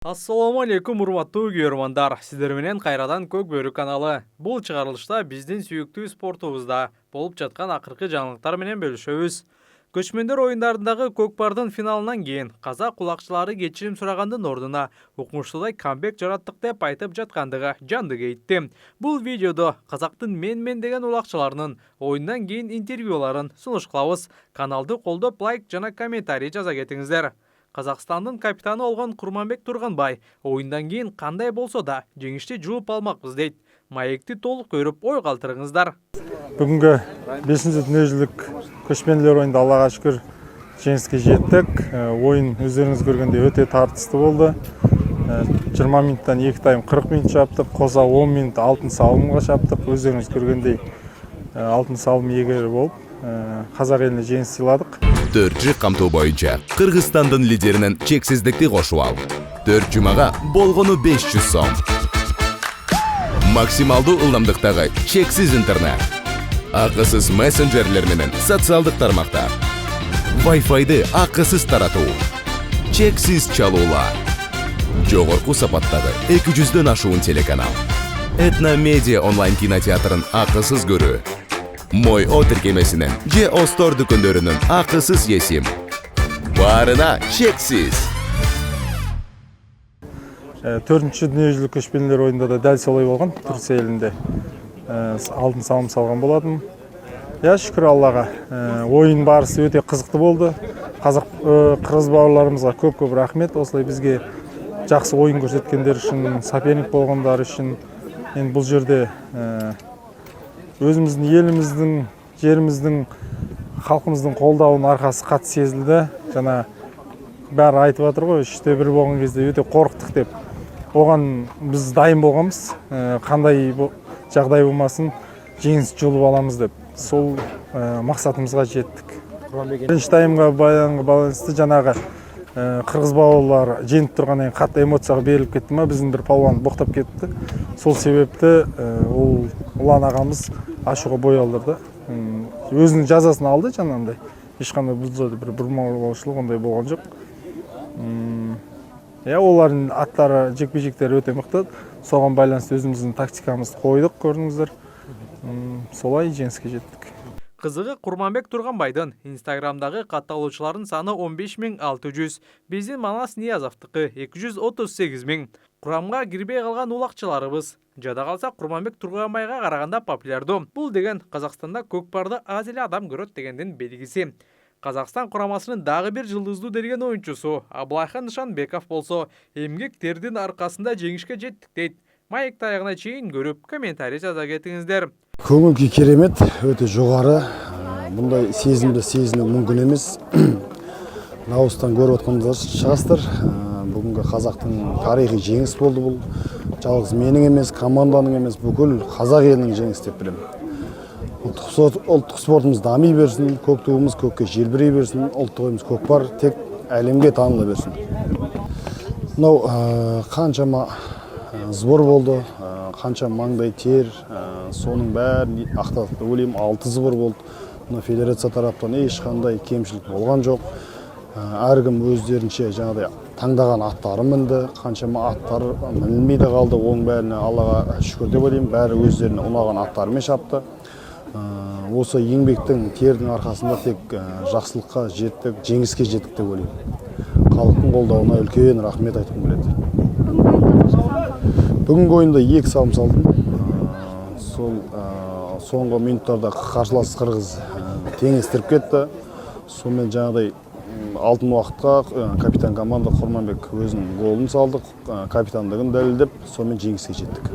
Ассаламу алейкум, урматтуу көрөрмандар. Сиздер менен кайрадан Көк Бөрү каналы. Бул чыгарылышта биздин сүйүктүү спортубузда болуп жаткан акыркы жаңылыктар менен бөлүшөбүз. Көчмөндөр оюндарындагы көкпардын финалынан кийин казак кулакчылары кечирим сурагандын ордуна укмуштуудай камбек жараттык деп айтып жаткандыгы жанды кейтти. Бул видеодо казактын мен деген улакчыларынын оюндан кийин интервьюларын сунуш кылабыз. Каналды колдоп лайк жана комментарий жаза кетиңиздер. Казакстандын капитаны болгон Курманбек Турганбай оюндан кийин кандай болсо да жеңишти жууп алмакпыз дейт. Маекти толук көрүп ой калтырыңыздар. Бүгүнкү 5-дүниежүзүлүк көчмөндөр оюнда Аллага шүкүр жеңиске жеттик. Оюн өздөрүңүз көргөндөй өтө тартыстуу болду. 20 минуттан 2 тайм 40 минут чаптык, коза 10 минут алтын салымга чаптык. Өздөрүңүз көргөндөй алтын салым ээлери болуп, казак элине жеңис сыйладык. 4 камтоо боюнча Кыргызстандын лидеринен чексиздикти кошуп ал. 4 жумага болгону 500 сом. Максималдуу ылдамдыктагы чексиз интернет. Акысыз мессенджерлер менен социалдык тармактар. Wi-Fi'ды акысыз таратуу. Чексиз чалуулар. Жогорку сапаттагы 200дөн ашуун телеканал. Этно медиа онлайн кинотеатрын акысыз көрүү. Мой О тиркемесинен же Остор дүкөндөрүнүн акысыз есим. Баарына чексиз. 4-дүниежүзүлүк көчмөндөр оюнда да дәл солай болгон. Турция элинде алтын салым салган болатым. Шүкүр Аллага. Оюн барысы өтө кызыктуу болду. Кыргыз бауырларыбызга көп рахмет. Осылай бизге жакшы оюн көрсөткөндөр үчүн, соперник болгондор үчүн. Эми бул жерде өзүмүздүн элимиздин, жеримиздин, халкыбыздын колдоонун аркасы катты сезилди. Жана баары айтып атыр го, 3-те 1 болгон кезде өтө корктук деп. Оган биз дайым болгонбуз. Кандай жагдай болмасын, жеңис жолуп аламыз деп. Сол максатыбызга жеттик. Биринчи таймга байланыштуу жанагы кыргыз бауырлар жеңип тургандан кийин катты эмоцияга берилип кетти ма, биздин бир палуан боктоп кетти. Сол себепти ол Улан агамыз ашууга бой алдырды. Өзүнүн жазасын алды жанагындай. Эч кандай бир бурмалоочулук ондай болгон жок. Олардын аттары, жекпе-жектери өтө мыкты. Согон байланыштуу өзүбүздүн тактикамызды койдук, көрдүңүздөр. Солай жеңиске жеттик. Кызыгы Курманбек Турганбайдын Инстаграмдагы катталуучуларынын саны 15600, биздин Манас Ниязовдукы 238000. Курамга кирбей калган улакчыларыбыз. Жада калса Курманбек Турганбайга караганда популярдуу. Бул деген Казакстанда көкпарды аз эле адам көрөт дегендин белгиси. Казакстан курамасынын дагы бир жылдыздуу делген оюнчусу Аблайхан Нышанбеков болсо, эмгек тердин аркасында жеңишке жеттик дейт. Маекти аягына чейин көрүп, комментарий жаза кетиңиздер. Көңүл-күй керемет, өтө жогары. Мындай сезимди сезинүү мүмкүн эмес. Наустан көрүп атканыңыздар чыгасыздар. Бүгүнкү казактын тарыхый жеңис болду бул. Жалгыз менин эмес, команданын эмес, бүкүл казак элинин жеңиси деп билем. Улуттук спортубуз дамый берсин, көк туубуз көккө желбирей берсин, улуттук оюнубуз көкпар тек әлемге тааныла берсин. Мынау канчама сбор болду, канча маңдай тер, сонун баарын актадык деп ойлойм. 6 сбор болду. Мына федерация тараптан эч кандай кемчилик болгон жок. Ар ким өздеринче жанагыдай таңдаган аттары минди, канчама аттар минилмей да калды. Оның бәріне Аллага шүкүр деп ойлойм. Бәрі өздерine унаган аттарымен чапты. Осы еңбектің тердің арқасында тек жақсылыққа жеттік, жеңіске жеттік деп ойлойм. Халықтың қолдауына үлкен рахмет айтқым келеді. Бүгінгі ойында 2 салым салдым. Сол соңғы минуттарда қарсылас қырғыз теңестіріп кетті. Сонымен жаңағыдай алтын уақытқа капитан команда Курманбек өзінің голын салды, капитандығын дәлелдеп, сонымен жеңіске жеттік.